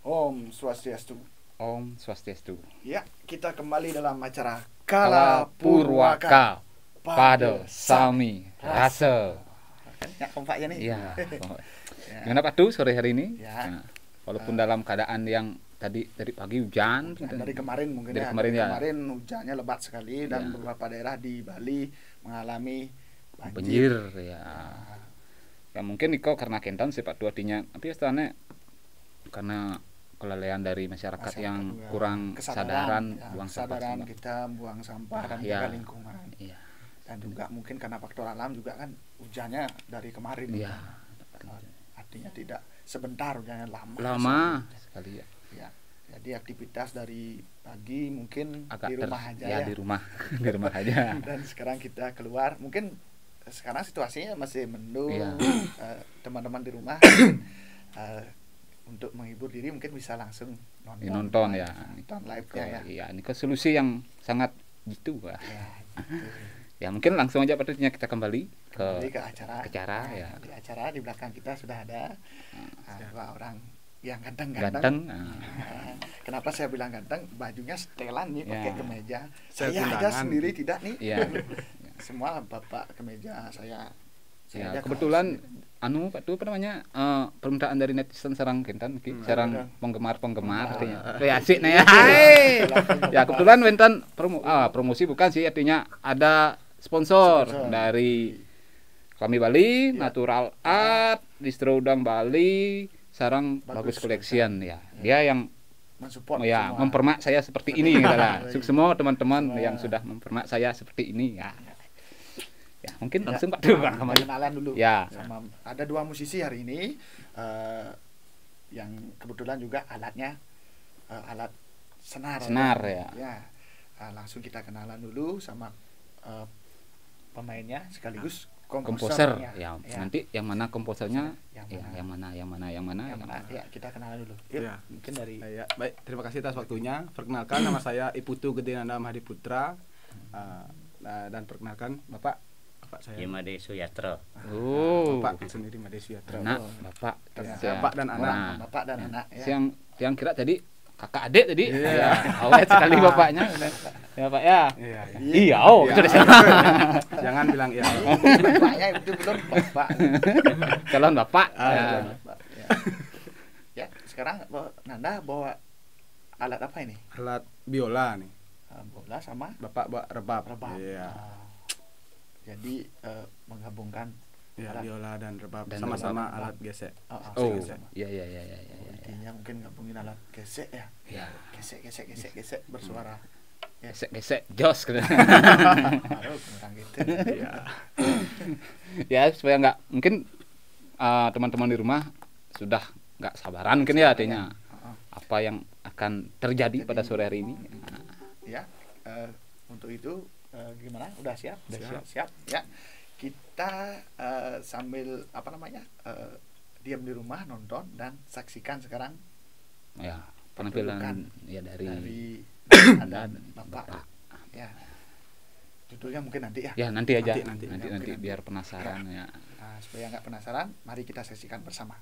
Om Swastiastu. Om Swastiastu. Ya, kita kembali dalam acara Kala Purwaka pada Sami Rasa. Ya, kompak ya nih. Iya. Ya. Gimana Pak Du sore hari ini? Ya. Nah, walaupun dalam keadaan yang dari pagi hujan, Dari kemarin mungkin Dari ya. kemarin ya. Kemarin hujannya lebat sekali dan Ya. beberapa daerah di Bali mengalami banjir banjir. ya. Ya mungkin Niko karena kentan sih Pak Du artinya. Tapi istilahnya karena kelalaian dari masyarakat yang juga. kurang kesadaran ya, buang sampah. kesadaran kita buang sampah dan Ya. jaga lingkungan. Iya. Dan juga mungkin karena faktor alam juga kan hujannya dari kemarin. Iya. Artinya tidak sebentar hujannya Lama sekali ya. ya. Jadi aktivitas dari pagi mungkin Agak di rumah aja ya, ya. di rumah di rumah aja. Dan sekarang kita keluar, mungkin sekarang situasinya masih mendung. Iya. Teman-teman di rumah untuk menghibur diri mungkin bisa langsung nonton ya. nonton live-nya ya. Iya, ini ke solusi yang sangat gitu lah. Ya, gitu. Ya mungkin langsung aja Pak kita kembali Kembali ke ke acara. acara Nah, ya. Di acara di belakang kita sudah ada dua orang yang Ganteng. ganteng-ganteng. Kenapa saya bilang ganteng? Bajunya setelan nih, pakai Ya. kemeja. Saya Saya aja tundangan. sendiri tidak nih. Iya. Semua bapak kemeja saya. Ya, aja kebetulan kaos. Pak Du apa namanya? Permintaan dari netizen sarang kentan sarang ada. penggemar artinya. Ah. Ya asik nih ya. Hai. Ya kebetulan Wentan promosi bukan sih artinya ada sponsor Sponsor. dari kami Bali, Ya. Natural Art, Distro Udang Bali, sarang Bagus Bagus Collection ya. Dia yang mensupport ya semua. mempermak saya seperti ini gitu lah. Baik. Semua teman-teman Semua. yang sudah mempermak saya seperti ini ya. Ya mungkin Ya, langsung Pak Du kita kembali. kenalan dulu. Ya. Sama ada dua musisi hari ini yang kebetulan juga alatnya alat senar. Senar, ya. Langsung kita kenalan dulu sama pemainnya sekaligus Komposer komposernya. ya, nanti yang mana komposernya Yang ya, mana? yang mana Yang mana? Ya, kita kenalan dulu. Yuk, Ya. mungkin dari Ya, baik, terima kasih atas waktunya. Perkenalkan, nama saya Iputu Gede Nanda Mahdi Putra. Dan perkenalkan Bapak saya. Imade Suyatro. Bapak sendiri Made Suyatro. anak bapak Ya, Bapak dan anak. Nah, bapak dan anak ya. yang kira tadi kakak adik tadi Iya. ya, awet sekali bapaknya ya Pak ya. Iya, iya. Iya, oh Iya. itu udah siapa. Jangan bilang ya. Bapaknya itu belum bapak. Calon bapak Ah, ya. iya. Bapak, ya. Ya, sekarang Nanda bawa alat apa ini? Alat biola nih. Bola sama Bapak bawa rebab. rebab. Iya. Jadi menggabungkan Ya, alat. biola dan rebab Dan sama-sama rebab. alat gesek. Oh sama. iya iya. Intinya mungkin gabungin alat gesek ya. Ya. Gesek bersuara. Ya. Gesek jos gitu. Baru kurang gitu. Iya. Ya supaya nggak mungkin teman-teman di rumah sudah nggak sabaran mungkin ya artinya apa yang akan terjadi pada sore hari ini. Ya, untuk itu gimana? Udah siap? Udah Siap. Ya, kita sambil apa namanya diam di rumah nonton dan saksikan sekarang Ya penampilan pertunjukan ya dari ada bapak. Ya, judulnya mungkin nanti ya. ya nanti aja Nanti. nanti biar penasaran ya. Nah, supaya nggak penasaran, mari kita saksikan bersama.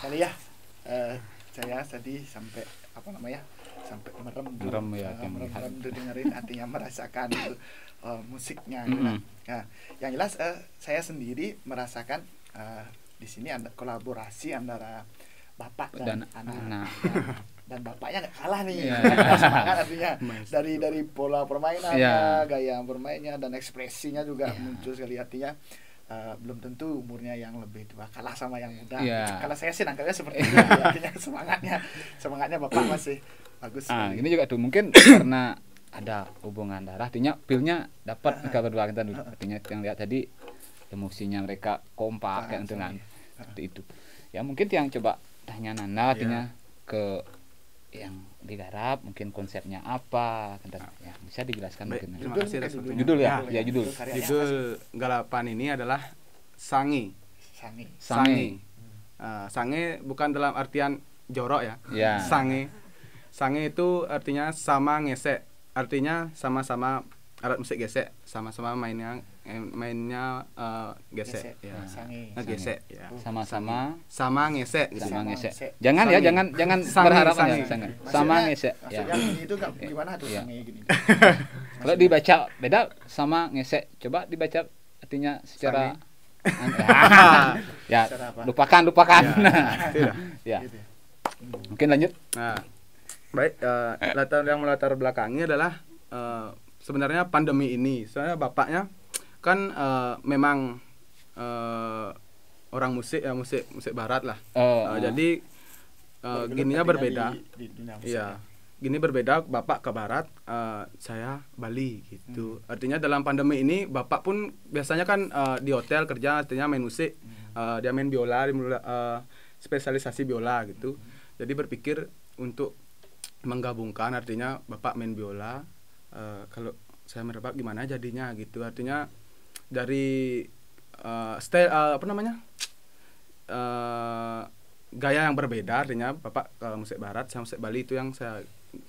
sekali ya. Saya tadi sampai apa namanya, sampai Merem ya, yang melihat. merem dengerin, artinya merasakan itu musiknya gitu kan. Nah, yang jelas saya sendiri merasakan di sini ada kolaborasi antara bapak dan anak. Dan bapaknya nggak kalah nih, semangat artinya dari pola permainannya, gaya bermainnya dan ekspresinya juga muncul sekali, artinya belum tentu umurnya yang lebih tua kalah sama yang muda. Kalau saya sih nangkapnya seperti itu, artinya semangatnya bapak masih bagus. Ini juga tuh mungkin karena ada hubungan darah, artinya feel-nya dapat mereka berdua kan, artinya yang lihat tadi emosinya mereka kompak kayak dengan seperti itu. Ya mungkin yang coba tanya Nanda artinya ke yang digarap, mungkin konsepnya apa, ya bisa dijelaskan. Baik, mungkin. terima kasih atas waktunya. Judul ya, judul. Judul garapan ini adalah Sangi. Sange bukan dalam artian jorok ya. Sange itu artinya sama ngesek, artinya sama-sama alat musik gesek, sama-sama mainnya gesek ya. Gesek ya. Sama ngesek. Jangan berharap ya, sama ngesek ya. Maksudnya itu gimana tuh sange gini? Kalau dibaca beda sama ngesek. Coba dibaca artinya secara ya, lupakan. Ya. Mungkin lanjut. Nah, baik, melatar belakangnya adalah sebenarnya pandemi ini. Soalnya bapaknya kan memang orang musik barat lah. Jadi gininya berbeda. Iya. Gini berbeda, bapak ke barat, saya Bali gitu. Artinya dalam pandemi ini bapak pun biasanya kan di hotel kerja, artinya main musik. Dia main biola, spesialisasi biola gitu. Jadi berpikir untuk menggabungkan, artinya bapak main biola, kalau saya merebak gimana jadinya gitu. Artinya dari style gaya yang berbeda, artinya bapak ke musik barat, saya musik Bali, itu yang saya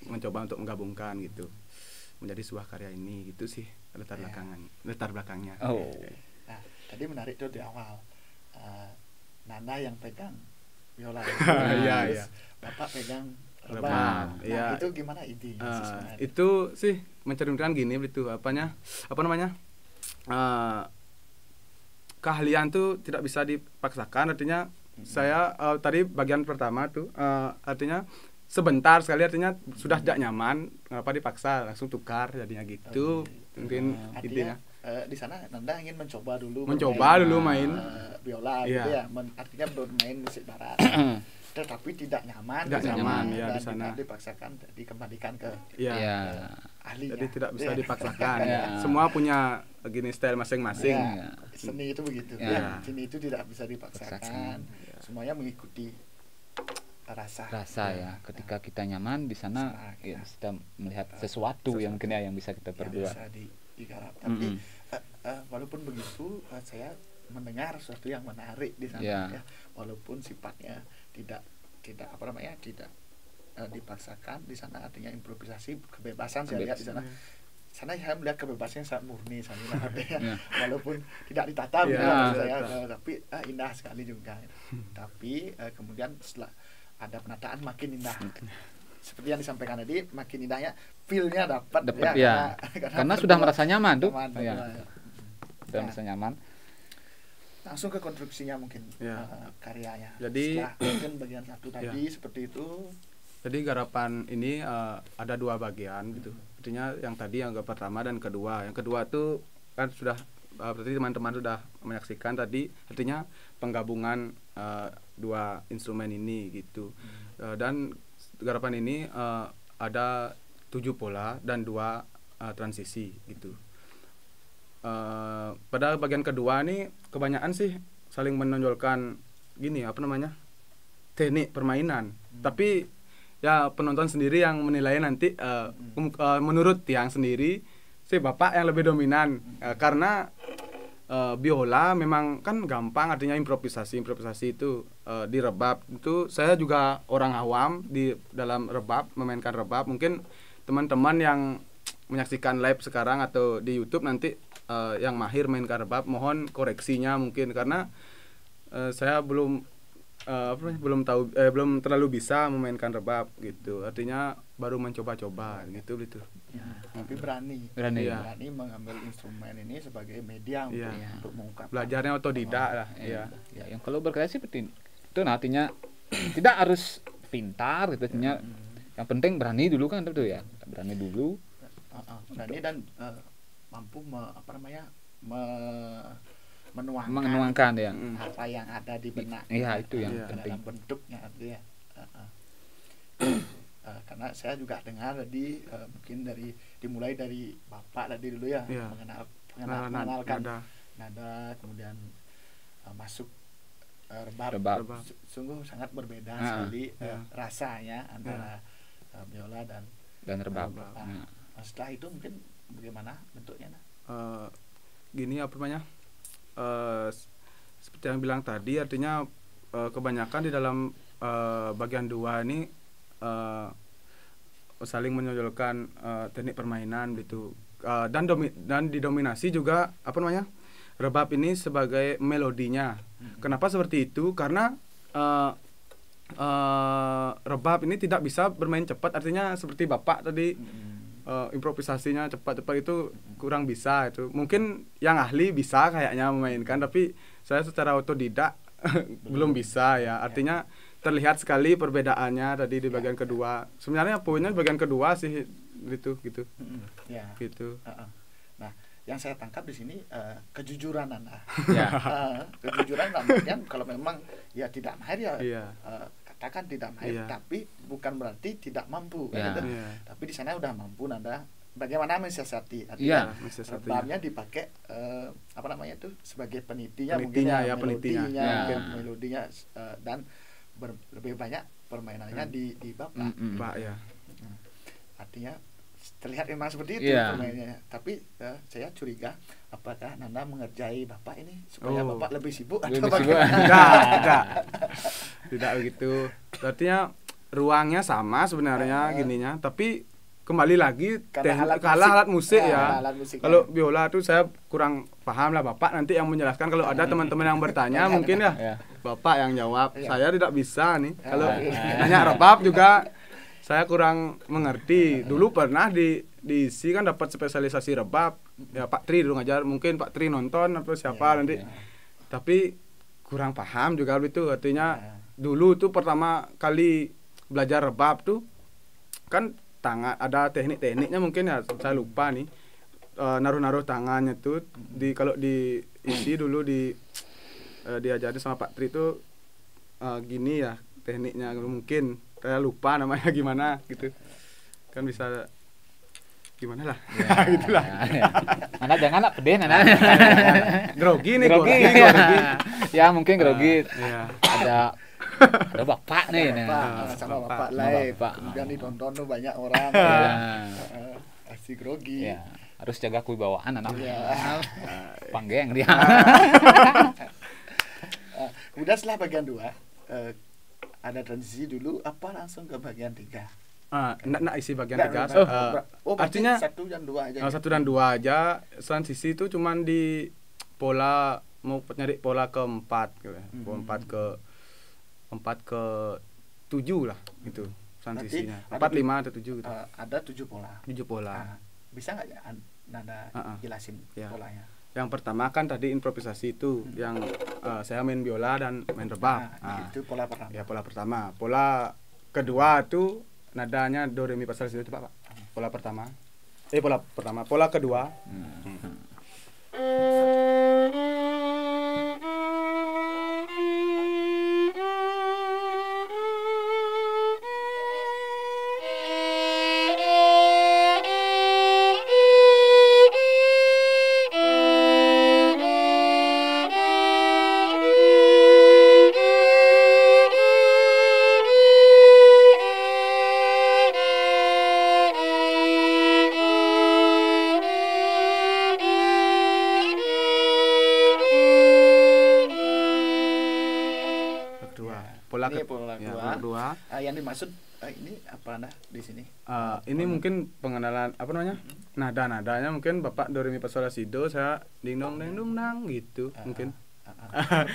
mencoba untuk menggabungkan gitu menjadi sebuah karya ini gitu sih latar belakangnya. Nah, tadi menarik tuh di awal, Nana yang pegang biola, terus bapak pegang rebab. Itu gimana idenya? Itu sih mencerminkan gini itu keahlian tuh tidak bisa dipaksakan, artinya saya tadi bagian pertama tuh artinya sebentar sekali, artinya sudah tidak nyaman, kenapa dipaksa, langsung tukar jadinya gitu. Mungkin artinya di sana Nanda ingin mencoba dulu main biola gitu ya, artinya bermain musik barat. Tetapi tidak nyaman ya, di sana dipaksakan, dikembalikan ke ahli. Jadi tidak bisa dipaksakan. Semua punya gini style masing-masing. Seni itu begitu. Seni itu tidak bisa dipaksakan. Semuanya mengikuti rasa ya. Ketika kita nyaman di sana, kita melihat sesuatu yang mungkin yang bisa kita perbuat. Bisa digarap. Tapi walaupun begitu, saya mendengar sesuatu yang menarik di sana ya. Walaupun sifatnya tidak dipaksakan di sana, artinya improvisasi, kebebasan saya lihat di sana. Sana saya melihat kebebasan yang sangat murni sana, walaupun tidak ditata tapi indah sekali juga. Tapi kemudian setelah ada penataan makin indah. Seperti yang disampaikan tadi, makin indahnya feel-nya dapat ya. Karena sudah merasa nyaman tuh. Sudah merasa nyaman. Langsung ke konstruksinya mungkin karyanya. Jadi mungkin bagian satu tadi seperti itu. Jadi garapan ini ada dua bagian gitu. Artinya yang tadi yang pertama dan kedua. Yang kedua tuh kan sudah berarti teman-teman sudah menyaksikan tadi, artinya penggabungan dua instrumen ini gitu. Dan garapan ini ada 7 pola dan 2 transisi gitu. Pada bagian kedua nih kebanyakan sih saling menonjolkan teknik permainan. Tapi ya penonton sendiri yang menilai nanti. Menurut Tiang sendiri sih bapak yang lebih dominan, karena biola memang kan gampang, artinya improvisasi itu di rebab itu saya juga orang awam di dalam rebab, memainkan rebab. Mungkin teman-teman yang menyaksikan live sekarang atau di YouTube nanti yang mahir mainkan rebab, mohon koreksinya mungkin, karena saya belum belum terlalu bisa memainkan rebab gitu. Artinya baru mencoba-coba gitu. Ya, tapi berani Berani. mengambil instrumen ini sebagai media untuk mengungkapkan. Belajarnya otodidak lah. Ya, yang kalau berkreasi seperti itu, artinya tidak harus pintar gitu, artinya yang penting berani dulu kan, betul ya, berani dulu. Berani dan mampu menuangkan ya apa yang ada di benak. Iya, itu yang penting. Dalam bentuknya dia. Karena saya juga dengar tadi mungkin dimulai dari Bapak tadi dulu ya, mengenalkan nada, kemudian masuk rebab. Sungguh sangat berbeda sekali rasanya antara biola dan rebab. Setelah itu mungkin bagaimana bentuknya? Gini seperti yang bilang tadi, artinya kebanyakan di dalam bagian 2 ini saling menonjolkan teknik permainan gitu, dan didominasi juga rebab ini sebagai melodinya. Kenapa seperti itu? Karena rebab ini tidak bisa bermain cepat, artinya seperti Bapak tadi improvisasinya cepat-cepat itu kurang bisa itu. Mungkin yang ahli bisa kayaknya memainkan, tapi saya secara otodidak belum bisa ya. Artinya terlihat sekali perbedaannya tadi di bagian kedua. Sebenarnya poinnya bagian kedua sih gitu. Gitu. Nah, yang saya tangkap di sini kejujuran Anda. Ya. Kejujuran dalam artian kalau memang ya tidak mahir katakan tidak mahir, tapi bukan berarti tidak mampu. Tapi di sana udah mampu Anda. Bagaimana mensiasati? Artinya rebabnya dipakai sebagai penitinya mungkin melodinya dan lebih banyak permainannya di Bapak. Artinya terlihat memang seperti itu permainannya. Tapi saya curiga apakah Nanda mengerjai Bapak ini supaya Bapak lebih sibuk atau bagaimana? Tidak begitu. Artinya ruangnya sama sebenarnya gininya, tapi kembali lagi alat musik ya. Kalau biola tuh saya kurang paham lah, Bapak nanti yang menjelaskan. Kalau ada teman-teman yang bertanya mungkin Bapak yang jawab. Saya tidak bisa nih. Kalau tanya rebab juga saya kurang mengerti. Dulu pernah diisi kan dapat spesialisasi rebab. Ya Pak Tri dulu ngajar, mungkin Pak Tri nonton atau siapa nanti. Tapi kurang paham juga itu. Artinya dulu tuh pertama kali belajar rebab tuh kan tangan ada tekniknya mungkin ya, saya lupa nih. Naruh tangannya tuh kalau diisi dulu diajarin sama Pak Tri tuh gini ya tekniknya, mungkin saya lupa namanya gimana gitu. Kan bisa gimana lah. Gitulah. Nana jangan lah pedih Nana. Grogi. Ya mungkin grogi. Ada Bapak nih sama Bapak live. Kemudian ditonton tuh banyak orang. Asik grogi. Ya, harus jaga kewibawaan anak. Panggeng dia. Udah setelah bagian 2 ada transisi dulu apa langsung ke bagian 3? Nak isi bagian 3. Artinya 1 dan 2 aja. 1 dan 2 aja. Transisi itu cuman di pola, mau nyari pola keempat gitu. 4 ke 7 lah gitu transisinya. 4, 5 atau 7 gitu. Ada 7 pola. 7 pola. Bisa enggak Nanda jelasin polanya? Yang pertama kan tadi improvisasi itu yang saya main biola dan main rebab. Itu pola pertama. Ya, pola pertama. Pola kedua itu nadanya do re mi fa sol si do, coba Pak. Pola pertama. Pola kedua. Pola kedua. Yang dimaksud ini apa di sini? Ini mungkin pengenalan nada-nadanya mungkin Bapak do re mi fa sol la si do, saya ding dong nang gitu mungkin.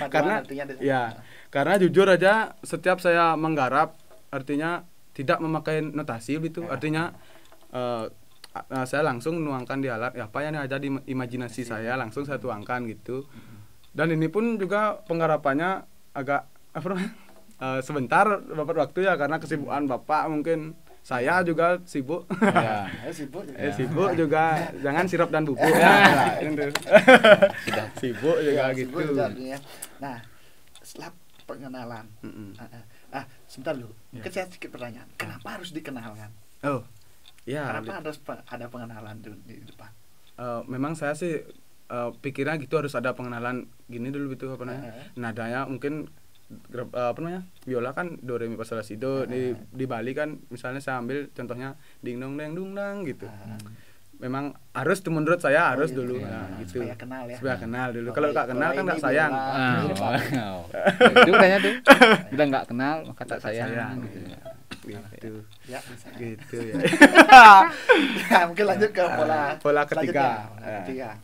Karena artinya ya, karena jujur aja setiap saya menggarap artinya tidak memakai notasi gitu, artinya saya langsung nuangkan di alat ya, apa yang ada di imajinasi saya langsung saya tuangkan gitu. Dan ini pun juga penggarapannya agak apa namanya, sebentar dapat waktu ya, karena kesibukan Bapak mungkin. Saya juga sibuk. Ya. Sibuk juga, jangan sirup dan bubuk. Sibuk juga gitu. Nah, setelah pengenalan. Sebentar dulu. Mungkin saya sedikit pertanyaan. Kenapa harus dikenalkan? Oh. Ya. Kenapa harus ada pengenalan dulu di depan? Memang saya sih pikirnya gitu, harus ada pengenalan gini dulu gitu, apa namanya? Nadanya mungkin apa namanya, biola kan do re mi fa sol la si do, di Bali kan misalnya saya ambil contohnya ding dong deng dung dang gitu. Memang harus tuh, menurut saya harus dulu gitu, supaya kenal ya, supaya kenal dulu. Kalau nggak kenal kan nggak sayang. Itu katanya tuh udah nggak kenal maka tak sayang gitu. Gitu ya, bisa. Gitu ya. Ya, mungkin lanjut ke pola ketiga. Ketiga.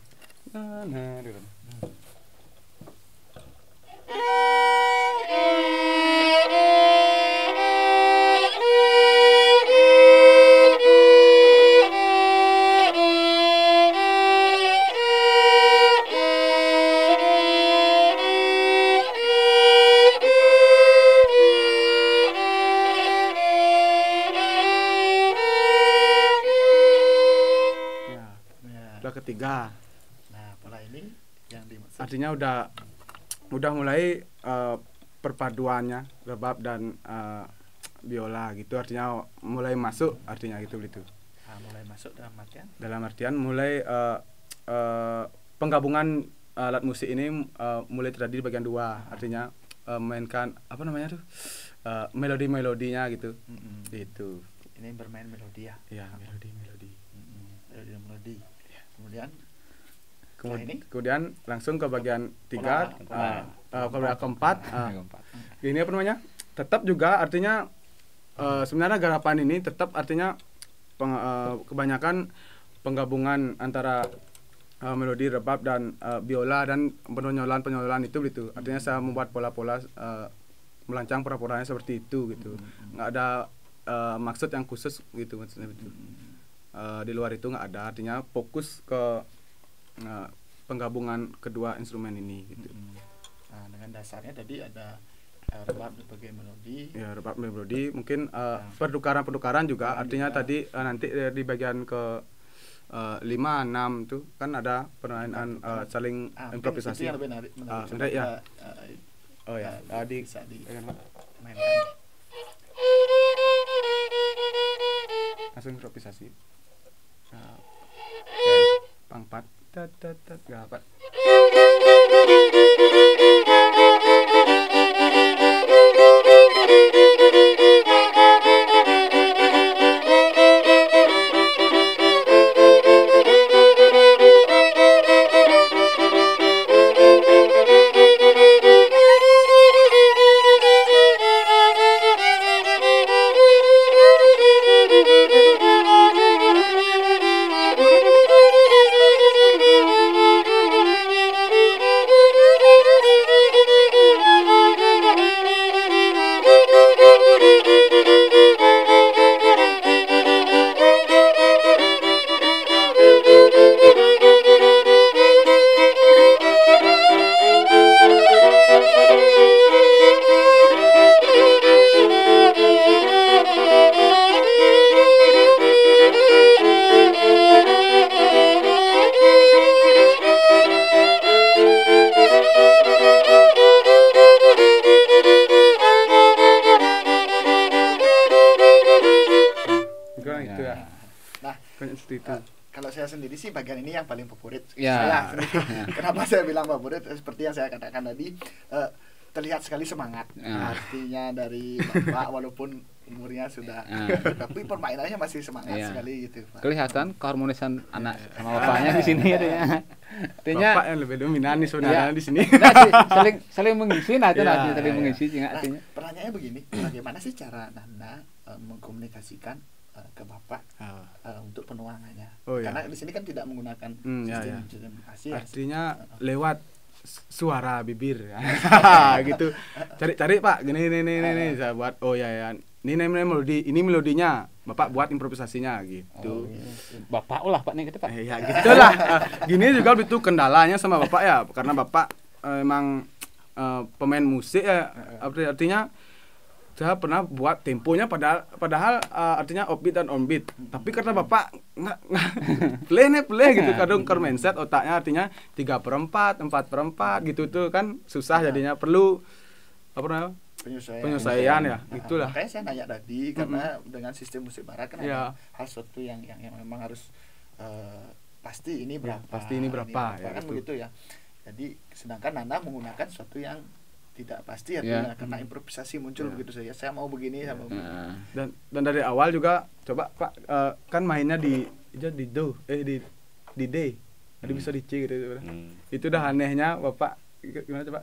Nah, pola ini yang dimaksud Artinya udah mulai perpaduannya rebab dan biola gitu, artinya mulai masuk, artinya gitu. mulai masuk dalam artian mulai penggabungan alat musik ini mulai terjadi di bagian 2, artinya mainkan apa namanya tuh, melodi-melodinya gitu. Gitu. Ini bermain melodi ya. Ya, melodi. Melodi. Kemudian langsung ke bagian 3, pola keempat. Ini apa namanya? Tetap juga artinya sebenarnya garapan ini tetap artinya kebanyakan penggabungan antara melodi, rebab dan biola dan penyolan itu gitu. Artinya saya membuat pola-pola melancang pura-puranya seperti itu gitu. Nggak ada maksud yang khusus gitu maksudnya gitu. Di luar itu nggak ada, artinya fokus ke penggabungan kedua instrumen ini gitu. Nah, dengan dasarnya tadi ada rebab sebagai melodi. Ya, rebab melodi, mungkin pertukaran juga, artinya tadi nanti di bagian ke 5, 6 tuh kan ada permainan saling improvisasi. Itu yang lebih menarik ya. Bisa dimainkan. Langsung improvisasi. Pangpat gapat. Kalau saya sendiri sih bagian ini yang paling favorit ya. Saya sendiri. Kenapa saya bilang favorit? Seperti yang saya katakan tadi, terlihat sekali semangat. Artinya dari Bapak walaupun umurnya sudah tapi permainannya masih semangat sekali gitu, Pak. Kelihatan keharmonisan anak sama bapaknya di sini ya. Artinya Bapak yang lebih dominan nih sebenarnya di sini. Saling mengisi saling mengisi artinya. Pertanyaannya begini, bagaimana sih cara Nanda mengkomunikasikan ke Bapak untuk penuangannya? Karena di sini kan tidak menggunakan sistem Asia. Artinya lewat suara bibir gitu. Cari Pak, gini saya buat. Oh ya ini melodi, ini melodinya. Bapak buat improvisasinya gitu. Bapak olah Pak nih gitu Pak. Ya gitulah. Gini juga itu kendalanya sama Bapak ya, karena Bapak emang pemain musik ya, artinya saya pernah buat temponya padahal artinya offbeat dan onbeat. Tapi karena Bapak nggak play gitu, kadang mindset otaknya artinya 3/4, 4/4 gitu tuh kan susah jadinya, perlu apa namanya? Penyesuaian ya, gitulah. Makanya saya nanya tadi karena dengan sistem musik barat kan ada hal suatu yang memang harus pasti ini berapa. Pasti ini berapa ya, kan gitu. begitu ya. Jadi sedangkan Nanda menggunakan suatu yang tidak pasti ya, karena improvisasi muncul begitu saja. Saya mau begini, saya mau begini. Dan dari awal juga coba Pak kan mainnya di do di D. Ada bisa di C gitu. Itu udah anehnya Bapak gimana coba?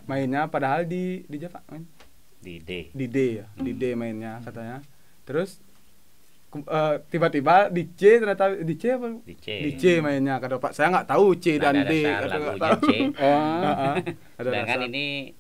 Mainnya padahal di Java main. Di D. Di D ya, di D mainnya katanya. Terus tiba-tiba di C, ternyata di C apa? Di C mainnya kata Pak. Saya nggak tahu C dan D. Kata Nggak lagunya tahu. C. Sedangkan ini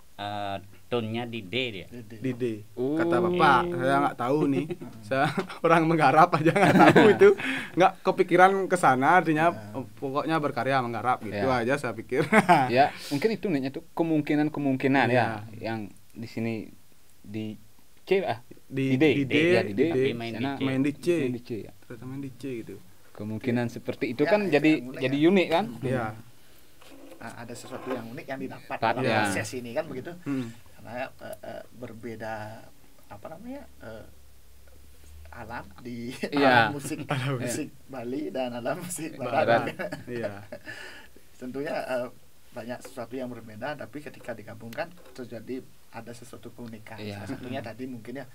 tone-nya di D dia. Di D. Kata Bapak, saya nggak tahu nih. Saya orang menggarap aja nggak tahu itu. Nggak kepikiran ke sana, artinya pokoknya berkarya menggarap gitu aja saya pikir. Ya, mungkin itu nih tuh kemungkinan ya yang di sini di C di D tapi main di C ya. Ternyata main di C gitu. Kemungkinan seperti itu kan jadi unik kan? Iya. Ada sesuatu yang unik yang didapat dalam proses ini kan begitu. Karena berbeda apa namanya alam di alam musik Bali dan alam musik Barat. Iya. Tentunya banyak sesuatu yang berbeda, tapi ketika digabungkan terjadi ada sesuatu keunikan. Salah satunya tadi mungkin ya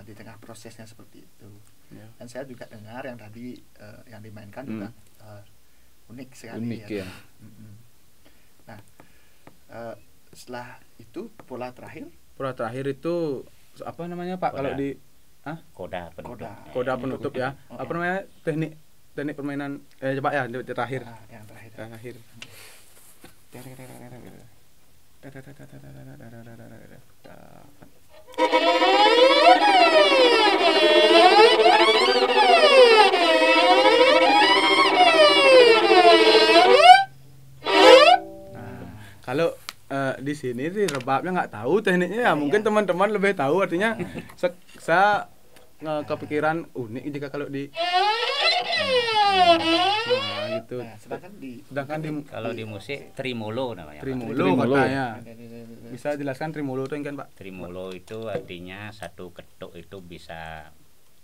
di tengah prosesnya seperti itu. Dan saya juga dengar yang tadi yang dimainkan juga unik sekali. Unik ya. Nah, setelah itu pola terakhir itu apa namanya Pak? Kalau di koda penutup ya. Apa namanya? Teknik permainan coba ya terakhir. Yang terakhir. Kalau di sini sih rebabnya nggak tahu tekniknya ya, mungkin teman-teman lebih tahu, artinya saya kepikiran unik jika kalau di gitu. Sedangkan kalau di musik tremolo namanya. Tremolo katanya. Bisa jelaskan tremolo itu kan Pak? Tremolo itu artinya satu ketuk itu bisa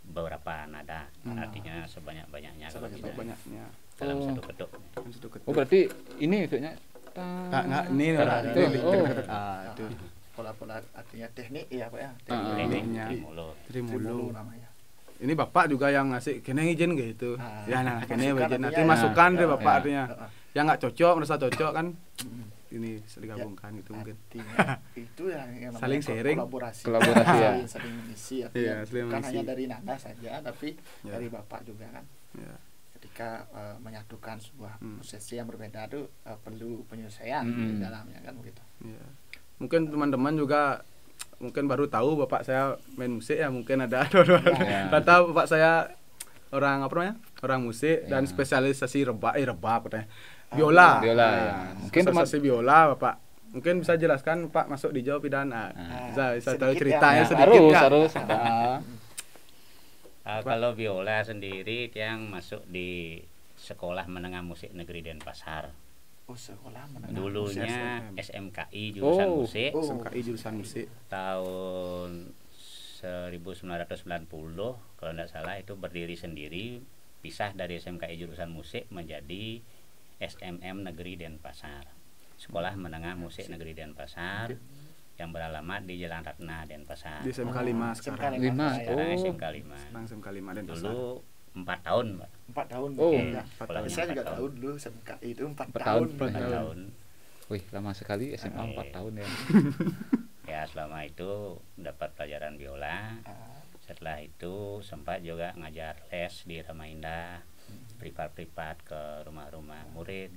beberapa nada. Artinya sebanyak-banyaknya kalau banyaknya dalam satu ketuk. Oh berarti ini maksudnya nggak ini itu pola-pola artinya teknik ya Pak ya. Tekniknya Tremolo namanya. Ini Bapak juga yang ngasih kene izin gitu. Ya nah kene izin nanti masukan deh Bapak artinya. Yang nggak cocok merasa cocok kan. Ini bisa digabungkan itu mungkin. Itu yang saling sharing, kolaborasi ya. Saling mengisi artinya bukan hanya dari Nanda saja tapi dari Bapak juga kan. Ketika menyatukan sebuah prosesi yang berbeda itu perlu penyesuaian di dalamnya kan begitu. Mungkin teman-teman juga mungkin baru tahu Bapak saya main musik ya, mungkin ada kata Bapak saya orang apa namanya? Orang musik dan spesialisasi rebab katanya. Biola. Mungkin spesialisasi biola Bapak. Mungkin bisa jelaskan Pak masuk di Jawa Pidana. Bisa tahu ceritanya sedikit harus. Kalau biola sendiri yang masuk di Sekolah Menengah Musik Negeri Denpasar. Sekolah menengah dulunya SMKI jurusan musik. SMKI jurusan musik. Tahun 1990 kalau tidak salah itu berdiri sendiri, pisah dari SMKI jurusan musik menjadi SMM Negeri Denpasar. Sekolah Menengah Musik Negeri Denpasar yang beralamat di Jalan Ratna Denpasar. Di SMK 5 sekarang. Sekarang SMK 5. Sekarang SMK 5 Denpasar. Dulu 4 tahun, Pak. 4 tahun. Saya juga tahu dulu SMKI itu 4 tahun. Wih, lama sekali SMA 4 tahun ya. Ya, selama itu dapat pelajaran biola. Setelah itu sempat juga ngajar les di Rama Indah, privat-privat ke rumah-rumah murid.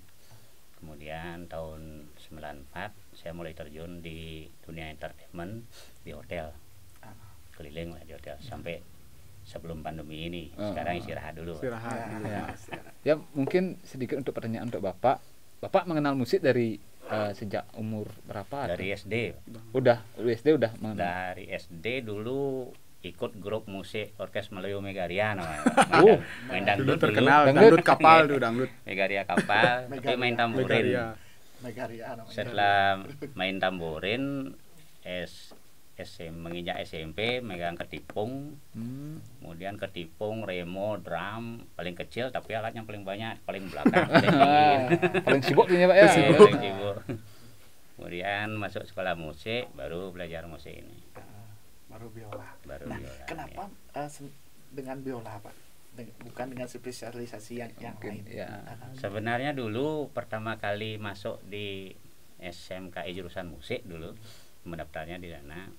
Kemudian tahun 94 saya mulai terjun di dunia entertainment di hotel, keliling lah di hotel sampai sebelum pandemi ini. Sekarang istirahat dulu. Ya mungkin sedikit untuk pertanyaan untuk Bapak. Bapak mengenal musik dari sejak umur berapa? Dari SD. Udah SD udah mengenal. Dari SD dulu ikut grup musik Orkes Melayu Megaria namanya. Main dangdut dulu. Terkenal dangdut kapal tuh, dangdut. Megaria kapal, tapi main tamborin. Megaria namanya. Setelah main tamborin menginjak SMP megang ketipung. Kemudian ketipung, remo, drum, paling kecil tapi alatnya paling banyak, paling belakang, paling sibuk ya Pak ya. Paling sibuk. Kemudian masuk sekolah musik, baru belajar musik ini. Baru biola. Biola. Kenapa dengan biola Pak? Bukan dengan spesialisasi yang lain? Ya. Sebenarnya dulu pertama kali masuk di SMKI jurusan musik dulu, mendaftarnya di sana.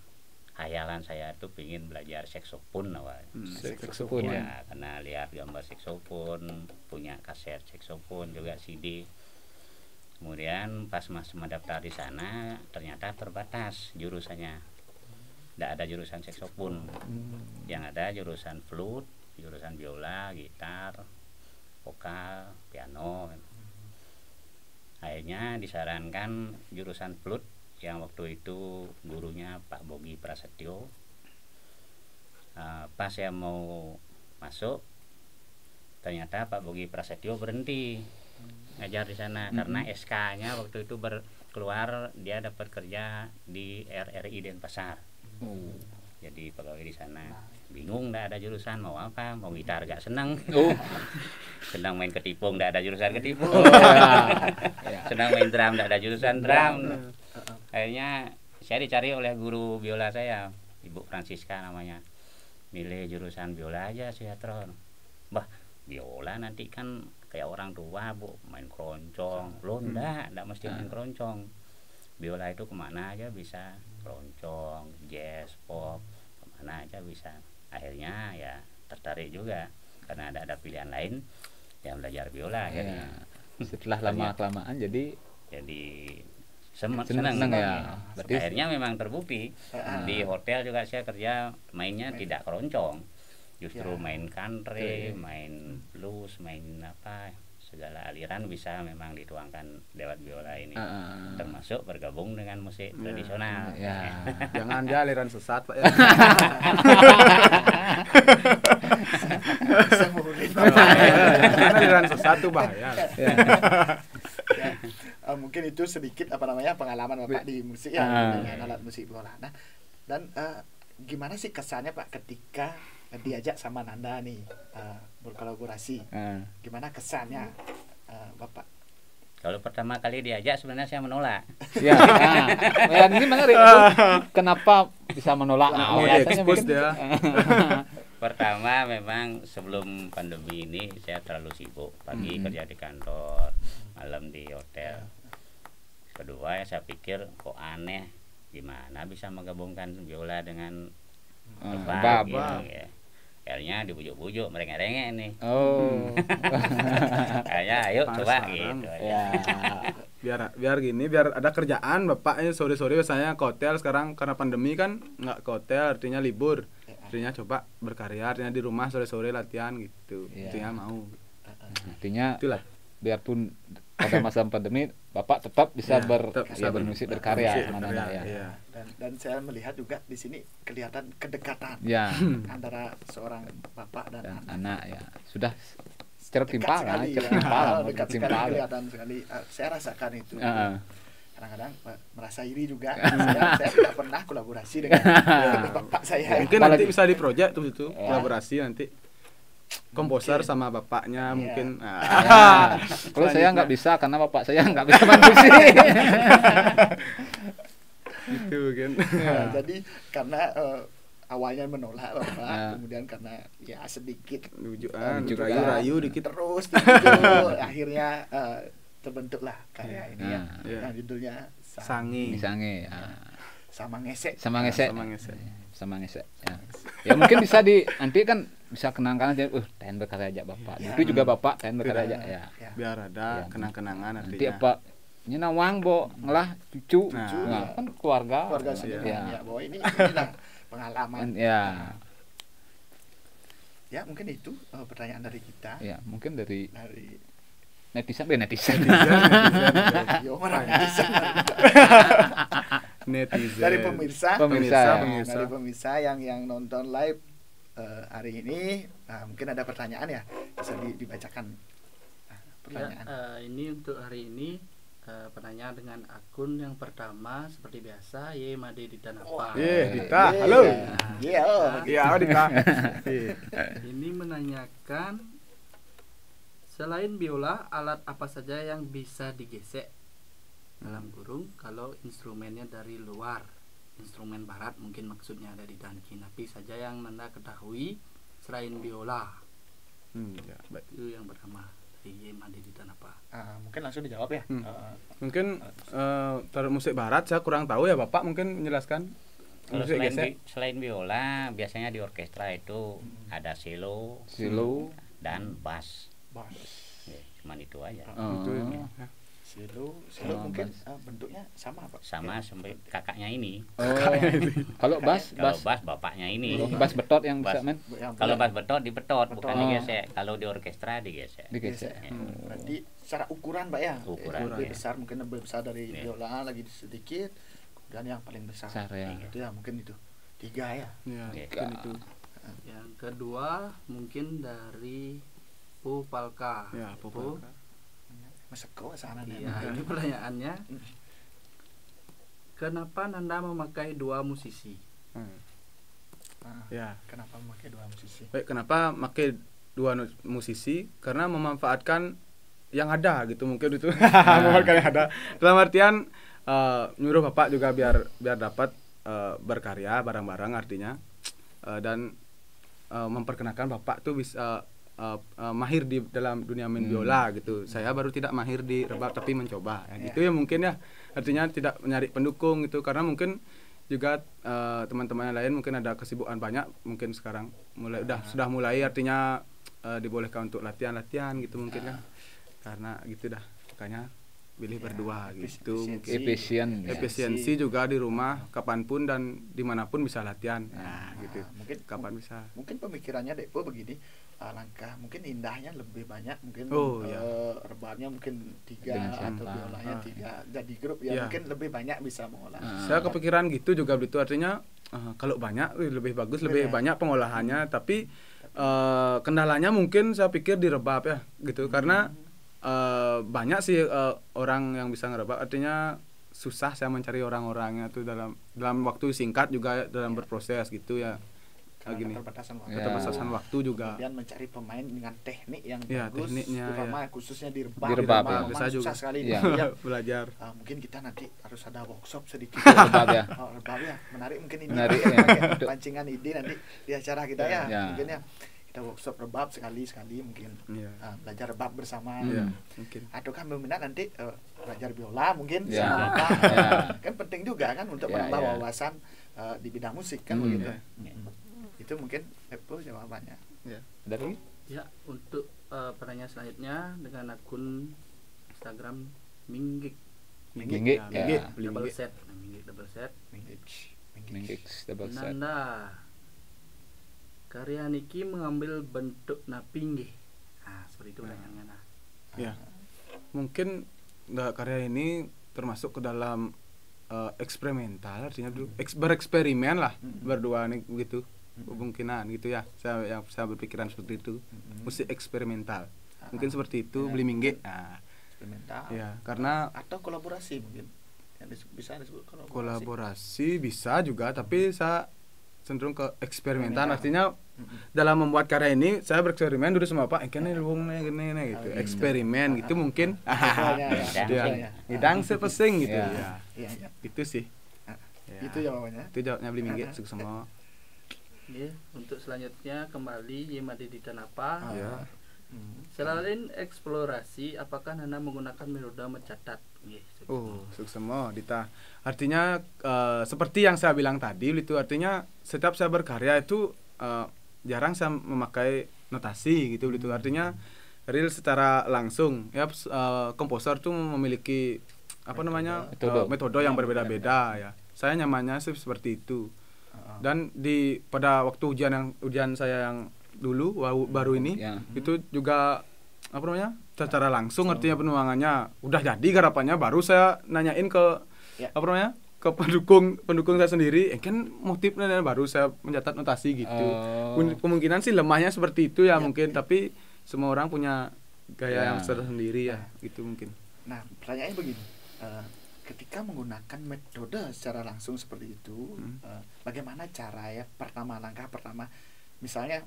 Khayalan saya tuh pingin belajar saksofon awal. Saksofon ya, karena lihat gambar saksofon, punya kaset saksofon juga CD. Kemudian pas masuk mendaftar di sana ternyata terbatas jurusannya. Tidak ada jurusan saksofon. Yang ada jurusan flute, jurusan biola, gitar, vokal, piano. Akhirnya disarankan jurusan flute yang waktu itu gurunya Pak Bogi Prasetyo. Pas saya mau masuk, ternyata Pak Bogi Prasetyo berhenti ngajar di sana karena SK-nya waktu itu keluar, dia dapat kerja di RRI Denpasar. Jadi pegawai di sana. Bingung, nggak ada jurusan, mau apa? Mau gitar gak senang. Senang main ketipung, nggak ada jurusan ketipung. Senang main drum, nggak ada jurusan drum. Akhirnya saya dicari oleh guru biola saya, Ibu Francisca namanya. Milih jurusan biola aja sinetron. Bah, biola nanti kan kayak orang tua Bu, main keroncong. Loh enggak mesti main keroncong. Biola itu kemana aja bisa, keroncong, jazz, pop, kemana aja bisa. Akhirnya ya tertarik juga karena ada pilihan lain yang belajar biola. Akhirnya setelah lama-kelamaan jadi senang ya. Berarti akhirnya memang terbukti di hotel juga saya kerja mainnya tidak keroncong, justru main country, main blues, main apa, segala aliran bisa memang dituangkan lewat biola ini, termasuk bergabung dengan musik tradisional. Jangan dia aliran sesat Pak ya. Aliran sesat tuh bahaya. Mungkin itu sedikit pengalaman Bapak di musik ya, dengan alat musik biola. Nah, dan gimana sih kesannya Pak ketika diajak sama Nanda nih berkolaborasi? Gimana kesannya Bapak? Kalau pertama kali diajak sebenarnya saya menolak. Ya, ini menarik. Kenapa bisa menolak? Pertama memang sebelum pandemi ini saya terlalu sibuk, pagi kerja di kantor, malam di hotel. Kedua ya saya pikir kok aneh, gimana bisa menggabungkan biola dengan bab gitu ya. Akhirnya dibujuk-bujuk merengek-rengek nih. Kayaknya ayo coba gitu ya. Biar gini, biar ada kerjaan Bapaknya sore-sore biasanya ke hotel. Sekarang karena pandemi kan nggak ke hotel, artinya libur. Artinya coba berkarya, artinya di rumah sore-sore latihan gitu. Artinya mau. Artinya itulah, biarpun pada masa pandemi Bapak tetap bisa bermusik, berkarya ya. Dan saya melihat juga di sini kelihatan kedekatan antara seorang bapak dan anak ya. Sudah secara timpalan, dekat sekali, kelihatan sekali. Saya rasakan itu. Kadang-kadang merasa iri juga. Saya tidak pernah kolaborasi dengan bapak saya. Mungkin nanti bisa di project tuh itu kolaborasi nanti. Komposer sama bapaknya mungkin. Kalau saya nggak bisa karena bapak saya nggak bisa bantu sih. Gitu kan. Jadi karena awalnya menolak bapak, kemudian karena ya sedikit rayu dikit terus akhirnya terbentuklah karya ini yang judulnya Sangi. Sama ngesek. Ya mungkin bisa nanti kan bisa kenang-kenangan aja, Tahan berkarya aja bapak. Itu juga bapak Tahan berkarya aja ya. Biar ada kenang-kenangan nanti apa Nawang bo ngelah cucu. Nah, Kan keluarga. keluarga sendiri Ya. ya bahwa inilah pengalaman. Ya. Ya mungkin itu pertanyaan dari kita. Ya, mungkin dari Dari netizen. yo orang netizen. Netizen. Dari pemirsa, Pemirsa. dari pemirsa yang nonton live hari ini, mungkin ada pertanyaan ya, bisa dibacakan pertanyaan. Ya, ini untuk hari ini pertanyaan dengan akun yang pertama seperti biasa Made Dita Napa. Dita, halo. Iya, Iya, Dita. Ini menanyakan selain biola, alat apa saja yang bisa digesek? Dalam kurung, kalau instrumennya dari luar, instrumen barat mungkin maksudnya dari Dankin, tapi saja yang Nanda ketahui selain biola. Ya, baik. Itu yang pertama dari Made Dita Napa. mungkin langsung dijawab ya. Mungkin terhadap musik barat saya kurang tahu ya Bapak, mungkin menjelaskan. Kalau Musik gesek. selain biola, biasanya di orkestra itu ada cello dan bass. Ya, cuman itu aja. Itu ya. Silo Oh, mungkin bass. bentuknya sama Pak. Sama sampai kakaknya ini. Kalau bass, Kalau bass bapaknya ini. bass betot yang Bass. bisa main Kalau bass betot dibetot, bukan Betot. digesek. Kalau di orkestra digesek. digesek. Berarti secara ukuran Pak ya. Ukuran, lebih ya. besar, mungkin lebih besar dari Ya. biola lagi sedikit. Kemudian yang paling besar. Besar ya. Itu ya mungkin itu. 3 ya. Ya, Oke. mungkin itu. Yang kedua mungkin dari Pu Palka. Ya, Pu. Popolka. Meseko sana Iya, ini pertanyaannya. Kenapa Nanda memakai 2 musisi? Ya. Kenapa memakai 2 musisi? Baik, kenapa pakai 2 musisi? Karena memanfaatkan yang ada gitu, mungkin itu. Memanfaatkan yang ada. Dalam artian nyuruh Bapak juga biar dapat berkarya bareng-bareng artinya, dan memperkenalkan Bapak tuh bisa mahir di dalam dunia main biola gitu. Saya baru tidak mahir di rebab tapi mencoba ya, gitu ya mungkin ya. Artinya tidak mencari pendukung gitu, karena mungkin juga teman-teman yang lain mungkin ada kesibukan banyak, mungkin sekarang sudah mulai artinya dibolehkan untuk latihan gitu mungkin kan. Karena gitu dah, makanya pilih berdua gitu. Mungkin efisiensi juga di rumah kapanpun dan dimanapun bisa latihan. Gitu. Mungkin Kapan bisa. Mungkin pemikirannya Depo begini, langkah mungkin indahnya lebih banyak, mungkin rebabnya mungkin 3 atau biolanya 3 jadi grup ya, mungkin lebih banyak bisa mengolah. Saya kepikiran gitu juga begitu, artinya kalau banyak lebih bagus, lebih banyak pengolahannya, tapi kendalanya mungkin saya pikir di rebab ya gitu, karena banyak sih orang yang bisa ngerebab, artinya susah saya mencari orang-orangnya tuh dalam waktu singkat juga dalam berproses gitu ya. Gini. Keterbatasan waktu juga. Kemudian mencari pemain dengan teknik yang bagus, tekniknya, terutama khususnya di rebab. Di rebab, ya. Susah juga sekali belajar. Mungkin kita nanti harus ada workshop sedikit. Rebab ya. Rebab ya, menarik mungkin ini. Menarik, ya. Untuk Pancingan ide nanti di acara kita ya. Ya. Mungkin ya kita workshop rebab sekali mungkin. Belajar rebab bersama. Mungkin. Atau kan berminat nanti belajar biola mungkin Ya. sama Bapak. Ya. Kan penting juga kan untuk Ya, menambah ya. wawasan di bidang musik kan begitu. Itu mungkin Epo jawabannya. dari Ya, untuk pertanyaan selanjutnya dengan akun Instagram Minggik Minggik Minggik. ya. double set. Minggik double set. Minggik double set. Nanda karya niki mengambil bentuk napinggih. Seperti itu pertanyaannya. Ya. Mungkin karya ini termasuk ke dalam eksperimental, artinya bereksperimen lah berdua nih begitu. Kemungkinan gitu ya, saya berpikiran seperti itu. Musik eksperimental mungkin seperti itu. Beli Minggik Eksperimental ya, karena atau kolaborasi mungkin yang bisa disebut kolaborasi bisa juga, tapi saya cenderung ke eksperimental. Artinya dalam membuat karya ini saya bereksperimen dulu sama Pak, ini gini gitu, eksperimen gitu mungkin. Ngidang sepesing gitu ya. Itu sih. Itu jawabannya. Itu jawabnya Beli Minggik sukses semua. Untuk selanjutnya kembali Made Dita Napa. Selain eksplorasi, apakah Nanda menggunakan metode mencatat? Sukses semua Dita. Artinya seperti yang saya bilang tadi itu, artinya setiap saya berkarya itu jarang saya memakai notasi gitu itu. Artinya real secara langsung ya, komposer tuh memiliki metode yang berbeda-beda ya. Saya nyamannya sih seperti itu. Dan pada waktu ujian saya yang dulu baru ini itu juga secara langsung artinya penuangannya udah jadi garapannya, baru saya nanyain ke ke pendukung saya sendiri, kan motifnya baru saya mencatat notasi gitu. Kemungkinan sih lemahnya seperti itu ya mungkin, tapi semua orang punya gaya yang tersendiri ya gitu mungkin. Nah, pertanyaannya begini, ketika menggunakan metode secara langsung seperti itu, bagaimana cara langkah pertama misalnya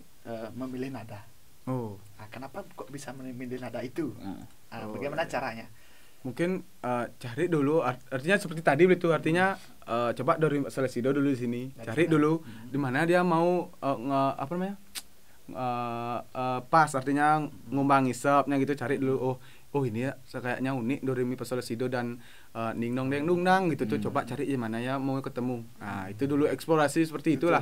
memilih nada. Nah, kenapa kok bisa memilih nada itu? Bagaimana caranya? Mungkin cari dulu, artinya seperti tadi itu, artinya coba dari Solesido dulu di sini, cari dulu di mana dia mau pas, artinya ngumbang ngisepnya gitu, cari dulu. Oh ini ya kayaknya unik do re mi fa sol la si do dan ning nong deng dung nang gitu tuh, coba cari di mana ya mau ketemu. Nah, itu dulu eksplorasi seperti itulah.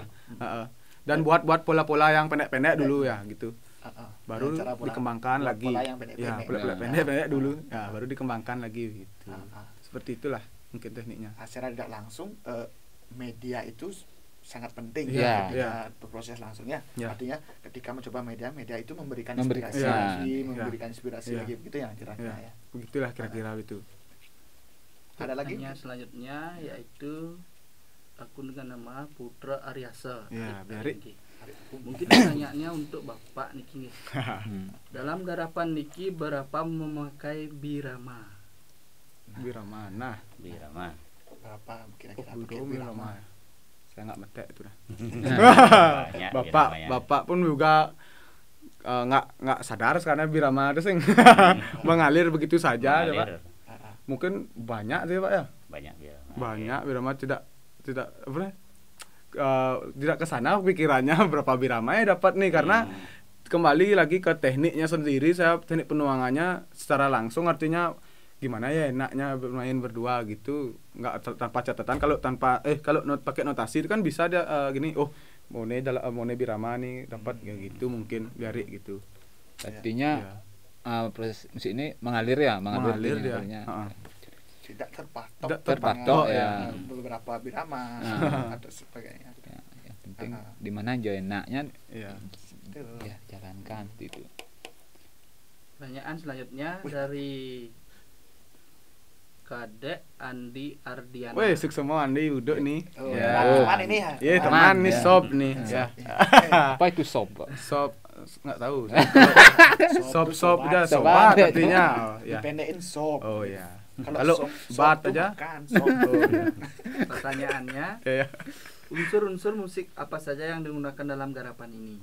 Dan buat pola-pola yang pendek-pendek dulu ya gitu. Baru dikembangkan lagi. Ya, pola pendek-pendek dulu. Ya, baru dikembangkan lagi gitu. Seperti itulah mungkin tekniknya. Secara tidak langsung media itu sangat penting proses langsungnya. Artinya ketika mencoba media itu memberikan inspirasi lagi begitu ya kira-kira ya. Begitulah kira-kira itu. Ada lagi selanjutnya yaitu akun dengan nama Putra Aryasa. Mungkin pertanyaannya untuk Bapak Niki. Dalam garapan Niki berapa memakai birama? Birama. Berapa kira-kira pakai birama? Saya nggak metek itu dah. Bapak pun juga nggak sadar karena birama itu sing mengalir begitu saja, ya, Pak. Mungkin banyak sih, Pak ya. Banyak birama tidak tidak kesana pikirannya berapa birama ya dapat nih, karena kembali lagi ke tekniknya sendiri. Saya teknik penuangannya secara langsung, artinya gimana ya enaknya bermain berdua gitu, nggak tanpa catatan. Kalau pakai notasi itu kan bisa dia gini, mone birama nih dapat kayak gitu, mungkin biari gitu. Artinya proses musik ini mengalir dia. Tidak terpatok ya beberapa birama atau sebagainya. Yang penting di mana aja enaknya ya jalankan itu. Pertanyaan selanjutnya dari Kadek Andi Ardiana. Weh, sukses semua Andi Uduk nih. Teman ini ya. Iya, teman nih, sob nih. Ya. Apa itu sob? Sob enggak tahu. Sob udah sobat artinya. Dipendekin sob. Oh iya. Kalau bat aja. Pertanyaannya, unsur-unsur musik apa saja yang digunakan dalam garapan ini?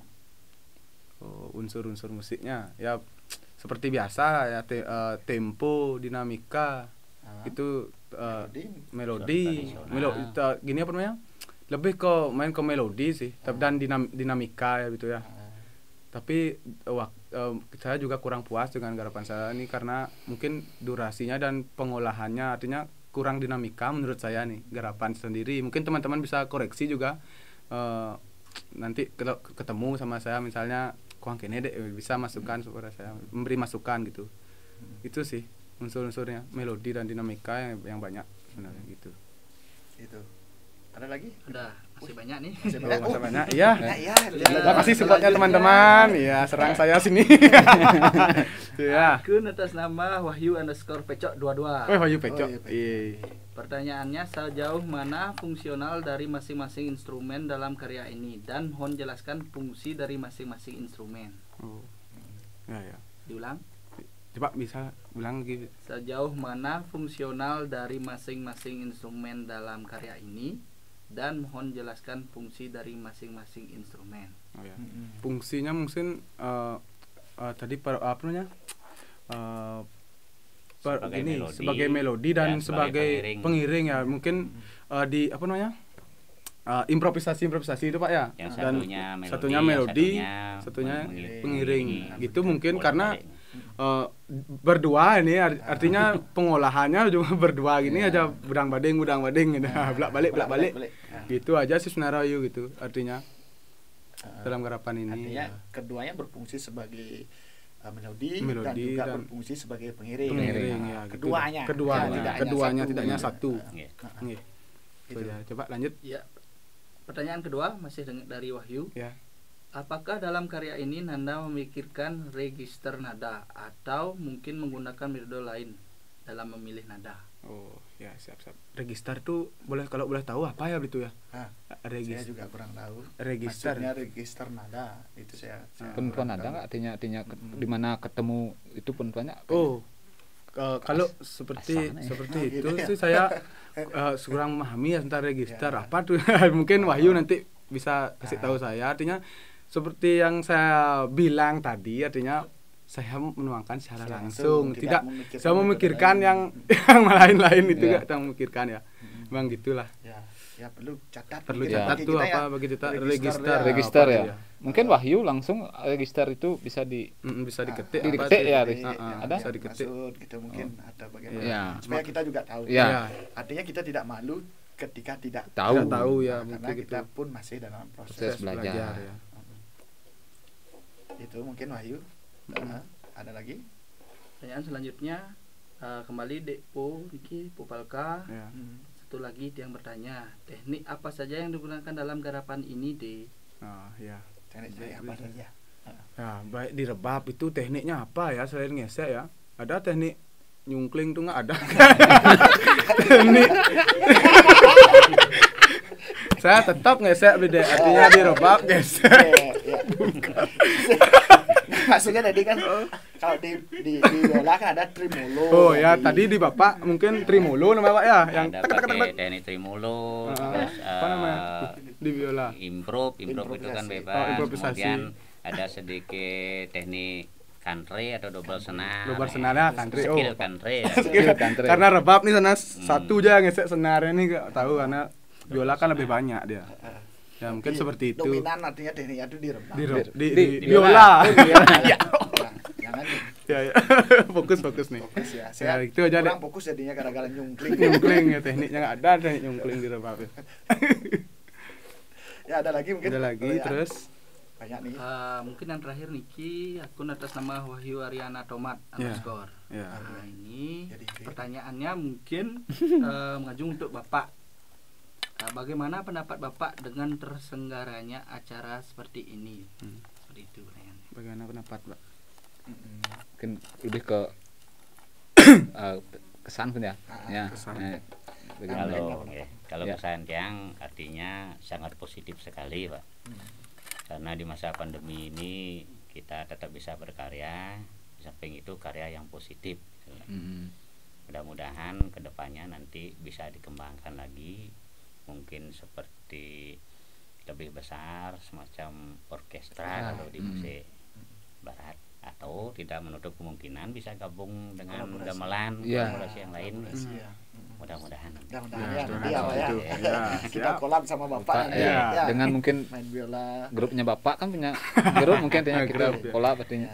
Unsur-unsur musiknya ya seperti biasa ya, tempo, dinamika, itu melodi gini apa namanya, lebih ke main ke melodi sih, dan dinamika ya gitu ya. Tapi saya juga kurang puas dengan garapan saya ini karena mungkin durasinya dan pengolahannya, artinya kurang dinamika menurut saya nih garapan sendiri. Mungkin teman-teman bisa koreksi juga, nanti kalau ketemu sama saya misalnya kurang kene deh, bisa masukkan supaya saya memberi masukan gitu. Itu sih unsur-unsurnya, melodi dan dinamika yang banyak sebenarnya gitu. Itu. Ada lagi? Ada, masih banyak nih. Masih banyak. Iya. Terima kasih supportnya teman-teman. Ya, serang saya sini. Ya. Akun atas nama Wahyu_Pecok 22. Wahyu Pecok. Iya. Pertanyaannya, sejauh mana fungsional dari masing-masing instrumen dalam karya ini, dan Hon jelaskan fungsi dari masing-masing instrumen. Ya. Diulang. Coba bisa ulang lagi. Sejauh mana fungsional dari masing-masing instrumen dalam karya ini, dan mohon jelaskan fungsi dari masing-masing instrumen. Fungsinya mungkin tadi apa namanya? Sebagai melodi dan sebagai pengiring ya. Mungkin di apa namanya? Improvisasi itu Pak ya. Dan satunya melodi, satunya pengiring. Gitu mungkin karena berdua ini artinya pengolahannya juga berdua gini aja, budang bading gitu. Belak balik gitu aja sih sebenarnya gitu artinya dalam garapan ini. Artinya keduanya berfungsi sebagai melodi dan Melodi juga dan berfungsi sebagai pengiring. pengiring Nah, ya, gitu. keduanya. Keduanya Ya, tidaknya satu. Nggih. Nggih. Gitu. So, ya, coba lanjut Ya. Pertanyaan kedua masih dari Wahyu. ya. Apakah dalam karya ini Nanda memikirkan register nada atau mungkin menggunakan metode lain dalam memilih nada? Oh, ya siap. Register tuh kalau boleh tahu apa ya itu ya? Saya Register. juga kurang tahu. Register. Maksudnya register nada itu saya Penentuan kurang nada tahu. nggak artinya di mana ketemu itu penentuannya? Oh, kalau seperti asana ya. itu Gitu ya. sih saya kurang memahami ya tentang register Ya. apa tuh. Mungkin Wahyu nanti bisa kasih tahu saya. Artinya seperti yang saya bilang tadi, artinya saya menuangkan secara Secara langsung, langsung, tidak tidak saya memikirkan metode yang lain-lain itu Ya. gak kita memikirkan ya. Bang gitulah. Ya perlu catat. Perlu mungkin catat bagi tuh kita ya. apa bagi kita Register Register apa ya. tuh ya. Mungkin Wahyu langsung register itu bisa di Bisa diketik diketik ya, Jadi, ada? bisa diketik. maksud gitu mungkin ada bagaimana. Ya. Supaya kita juga tahu. Ya. Artinya kita tidak malu ketika tidak tahu. Tidak tahu ya, karena mungkin kita gitu. pun masih dalam proses. Proses belajar. ya. Itu mungkin Wahyu. Ada lagi? Pertanyaan selanjutnya kembali Depo Niki Pupalka. Ya. Satu lagi dia yang bertanya, teknik apa saja yang digunakan dalam garapan ini, De? Nah, ya. Teknik saya apa saja? Ya, baik di rebab itu tekniknya apa ya selain ngesek ya? Ada teknik nyungkling tuh nggak ada. Teknik. Saya tetap ngesek beda. Artinya di rebab ngesek. Ya. Maksudnya tadi kan kalau di biola kan ada tremolo. Oh ya, tadi di Bapak mungkin tremolo namanya Pak ya, yang Ada pakai teknik tremolo, terus apa namanya? Di biola. improve itu kan Improvisasi. bebas. Oh, improvisasi. Kemudian ada sedikit teknik country atau double senar. Double senar ya, country. Oh. Skill country ya. Skill country. Karena rebab nih sana satu aja ngesek senarnya nih nggak tahu karena biola kan lebih banyak dia. Ya mungkin seperti itu. Dominan artinya tekniknya itu di rebab. Di Di biola. Ya, jangan Ya, ya. Fokus nih. fokus ya. Ya, Saya itu aja deh. kurang fokus jadinya gara-gara nyungkling. Nyungkling ya, tekniknya nggak ada teknik nyungkling di rebab. Ya ada lagi mungkin. Ada lagi pertanyaan? terus Banyak nih. Mungkin yang terakhir Niki, akun atas nama Wahyu Ariana Tomat _ ya. Nah, ini Jadi, pertanyaannya mungkin mengajung untuk Bapak. Bagaimana pendapat Bapak dengan terselenggaranya acara seperti ini? Seperti itu pertanyaannya. Bagaimana pendapat, Pak? Mungkin lebih ke kesan pun ya. Ya. kesan. Kalau kalau Ya. kesan yang artinya sangat positif sekali, Pak. Karena di masa pandemi ini kita tetap bisa berkarya, di samping itu karya yang positif. Mudah-mudahan kedepannya nanti bisa dikembangkan lagi, mungkin seperti lebih besar semacam orkestra kalau di musik barat, atau tidak menutup kemungkinan bisa gabung dengan Kolaborasi. gamelan Ya. kolaborasi yang lain. Iya. Mudah-mudahan. Mudah-mudahan Ya, ya, nanti itu. apa ya. Ya, Kita siap. kolab sama Bapak Bapak, nanti. ya. Ya. Dengan mungkin Main biola. grupnya Bapak kan punya grup mungkin artinya kita Grup, ya. kolab artinya.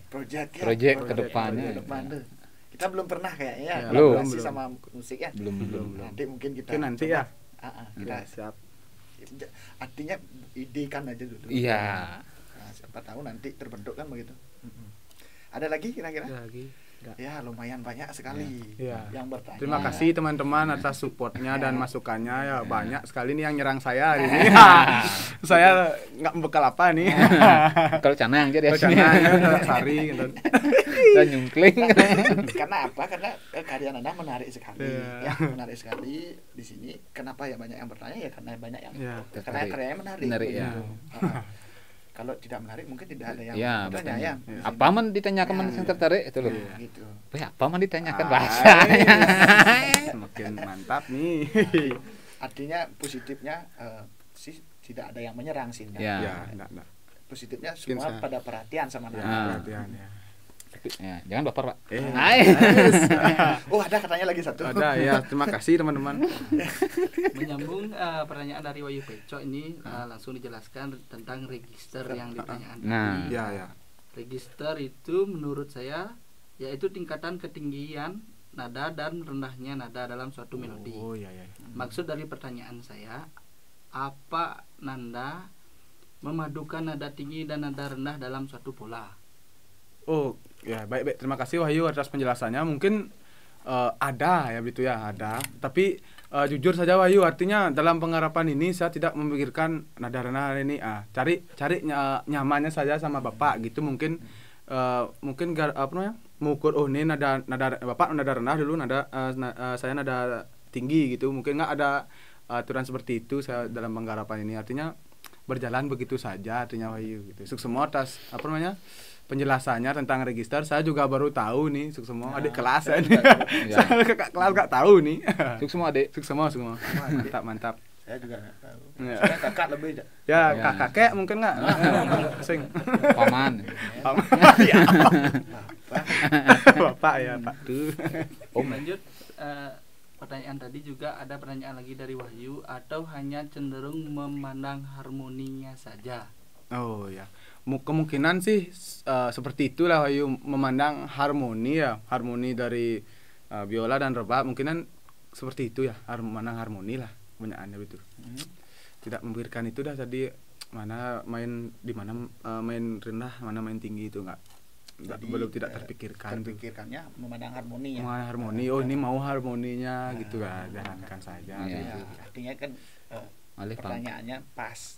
Project ya. Project ke depannya. Ke depan tuh. Kita belum pernah kayaknya ya, Ya, kolaborasi belum. sama musik ya. Belum. Nanti mungkin kita Mungkin nanti coba. ya. Kita Ya, siap. artinya idekan aja dulu. Iya. Nah, siapa tahu nanti terbentuk kan begitu. Ada lagi kira-kira? Ada lagi. Ya lumayan banyak sekali Ya. yang bertanya. Terima kasih teman-teman atas supportnya dan masukannya ya, banyak sekali nih yang nyerang saya hari ini. Saya nggak bekal apa nih. Kalau canang jadi Bacanya ya, sari gitu. dan nyungkling. Karena apa? Karena karya Nanda menarik sekali. Iya. Ya, menarik sekali di sini. Kenapa ya banyak yang bertanya ya karena banyak yang Ya. karena Tertarik. karyanya menarik. Menarik, ya. Kalau tidak menarik mungkin tidak ada yang Ya, bertanya ya. bertanya. Apa man ditanyakan man yang tertarik itu loh. Iya. Gitu. Apa man ditanyakan Ah, bahasa. Semakin mantap nih. Artinya positifnya sih tidak ada yang menyerang sih. Nanda. Ya. Ya, enggak. Positifnya Mungkin semua saya- pada perhatian sama Ya, Nanda. perhatian ya. Ya, jangan baper, Pak. Eh. Oh, ada katanya lagi satu. Ada ya, terima kasih teman-teman. Menyambung pertanyaan dari Wahyu Peco ini langsung dijelaskan tentang register yang ditanyakan Nah. tadi. Ya, ya. Register itu menurut saya yaitu tingkatan ketinggian nada dan rendahnya nada dalam suatu melodi. Oh, ya, ya. Maksud dari pertanyaan saya, apa Nanda memadukan nada tinggi dan nada rendah dalam suatu pola? Oh, ya baik. Terima kasih Wahyu atas penjelasannya. Mungkin ada ya begitu ya, ada. Tapi jujur saja Wahyu, artinya dalam penggarapan ini saya tidak memikirkan nada rendah ini. Cari nyamannya saja sama Bapak gitu. Mungkin apa namanya? Mengukur ini nada Bapak nada rendah dulu, saya nada tinggi gitu. Mungkin nggak ada aturan seperti itu saya dalam penggarapan ini. Artinya berjalan begitu saja artinya Wahyu gitu. Sukses atas apa namanya? Penjelasannya tentang register saya juga baru tahu nih. Sukses adik kelas ya nih. Saya kakak kelas nggak tahu nih. Sukses adik. Sukses semua. Mantap. Saya juga nggak tahu. Ya. Saya kakak lebih. Ya, kakek mungkin nggak. Sing. Paman. Ya. Bapak ya, Pak tuh. Lanjut pertanyaan tadi juga ada pertanyaan lagi dari Wahyu, atau hanya cenderung memandang harmoninya saja? Oh ya. Kemungkinan sih seperti itulah Wahyu, memandang harmoni ya, harmoni dari biola dan rebab mungkinan seperti itu ya, memandang harmoni lah kebanyakannya begitu. Tidak memikirkan itu dah tadi mana main di mana main rendah, mana main tinggi itu belum tidak terpikirkan. Terpikirkannya memandang harmoni ya. Memandang harmoni. Oh, ini mau harmoninya gitu lah, jalankan saja Ya, gitu. artinya kan pertanyaannya pas.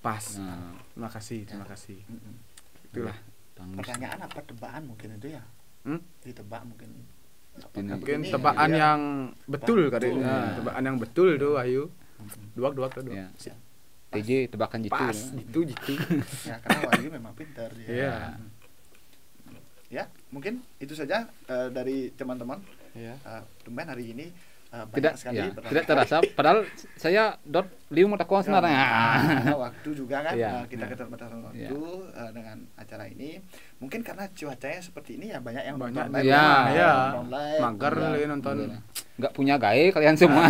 Terima kasih. Itulah. Pertanyaan apa tebakan mungkin itu ya? Ditebak mungkin. Mungkin tebakan yang betul katanya. Tebakan yang betul tuh Wahyu. Dua. Ya. TJ tebakan jitu. Pas jitu. Ya, karena Wahyu memang pintar dia. Iya. Ya, mungkin itu saja dari teman-teman. Iya. Tumben hari ini Tidak banyak sekali tidak terasa padahal saya liu mau takon sebenarnya. Waktu juga kan kita keterbatasan waktu dengan acara ini. Mungkin karena cuacanya seperti ini ya banyak yang nonton live. Mager nonton. Enggak punya gawe kalian semua.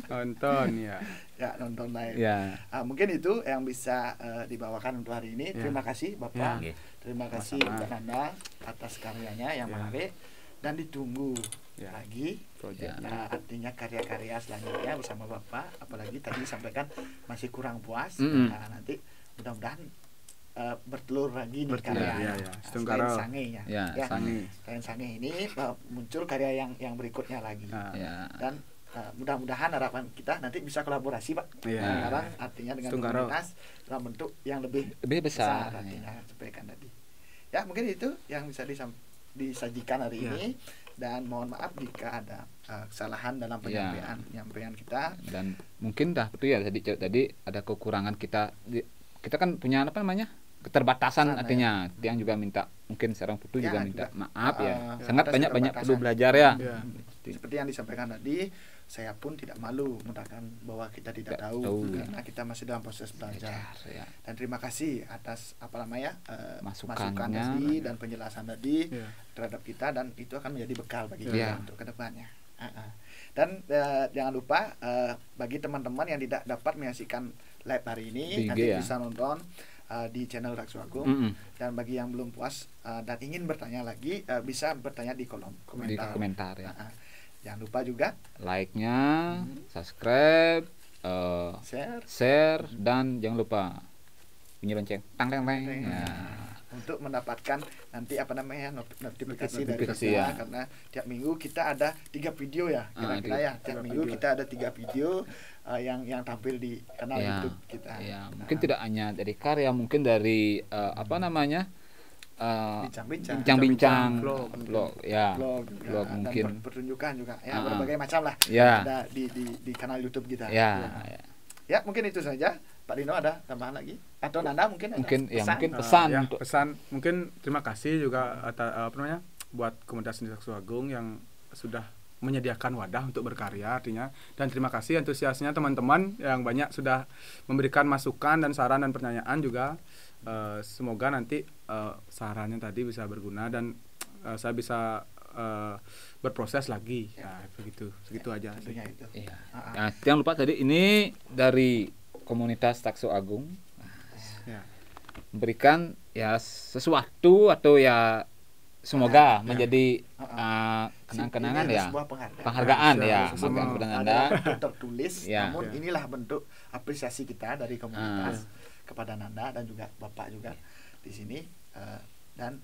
Nonton ya. Ya, nonton live. Ya. Mungkin itu yang bisa dibawakan untuk hari ini. Terima kasih Bapak. Terima kasih Mbak Nanda atas karyanya yang menarik, dan ditunggu lagi artinya karya-karya selanjutnya bersama Bapak. Apalagi tadi sampaikan masih kurang puas. Nanti mudah-mudahan bertelur lagi nih karya. Selain Sange Selain Sange ini muncul karya yang berikutnya lagi. Dan mudah-mudahan harapan kita nanti bisa kolaborasi Pak. Sekarang artinya dengan komunitas dalam bentuk yang lebih besar artinya sampaikan tadi. Ya, mungkin itu yang bisa disajikan hari ini, dan mohon maaf jika ada kesalahan dalam penyampaian kita. Dan mungkin betul ya tadi ada kekurangan kita kan punya apa namanya? Keterbatasan artinya. Yang juga minta mungkin seorang putu juga minta maaf ya. Sangat banyak perlu belajar ya. Seperti yang disampaikan tadi, saya pun tidak malu mengatakan bahwa kita tidak tahu karena kita masih dalam proses belajar. Dan terima kasih atas masukan tadi dan penjelasan tadi terhadap kita, dan itu akan menjadi bekal bagi kita untuk kedepannya. Dan jangan lupa bagi teman-teman yang tidak dapat menyaksikan live hari ini, nanti bisa nonton di channel Taksu Agung. Dan bagi yang belum puas dan ingin bertanya lagi, bisa bertanya di kolom komentar. Jangan lupa juga like-nya, subscribe, share, dan jangan lupa bunyi lonceng, tang. Untuk mendapatkan nanti notifikasi dari kita, karena tiap minggu kita ada 3 video ya, kira-kira tiap minggu kita ada 3 video yang tampil di kanal YouTube kita. Mungkin tidak hanya dari karya, mungkin dari bincang-bincang, vlog mungkin, dan pertunjukan juga berbagai macam lah ada di kanal YouTube kita. Ya, mungkin itu saja. Pak Dino, ada tambahan lagi atau Nanda mungkin pesan mungkin terima kasih juga buat komunitas Taksu Agung yang sudah menyediakan wadah untuk berkarya artinya, dan terima kasih antusiasnya teman-teman yang banyak sudah memberikan masukan dan saran dan pertanyaan juga. Semoga nanti sarannya tadi bisa berguna dan saya bisa berproses lagi. Segitu aja. Jangan lupa tadi ini dari komunitas Taksu Agung memberikan sesuatu atau semoga menjadi kenang-kenangan penghargaan kepada Anda tertulis. Namun inilah bentuk apresiasi kita dari komunitas kepada Nanda dan juga Bapak juga di sini, dan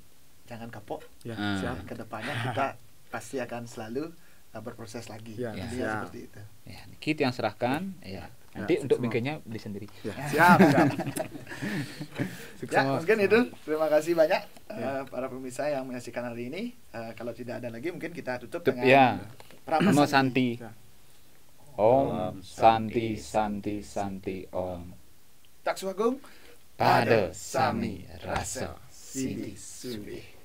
jangan kapok. Ya, Ah. siap. Kedepannya kita pasti akan selalu berproses lagi. Ya, Intinya siap. seperti itu. Ya, kita yang serahkan. Ya. Nanti untuk semua. bingkainya beli sendiri. Ya, siap, siap. Sukses Ya, semua. mungkin itu. Terima kasih banyak para pemirsa yang menyaksikan hari ini. Kalau tidak ada lagi, mungkin kita tutup dengan Ya. Prama Namo Santi. Santi. Ya. Om Santi Santi Santi Om. Tak Suagung Pada Sami Rasa Sidi Subi.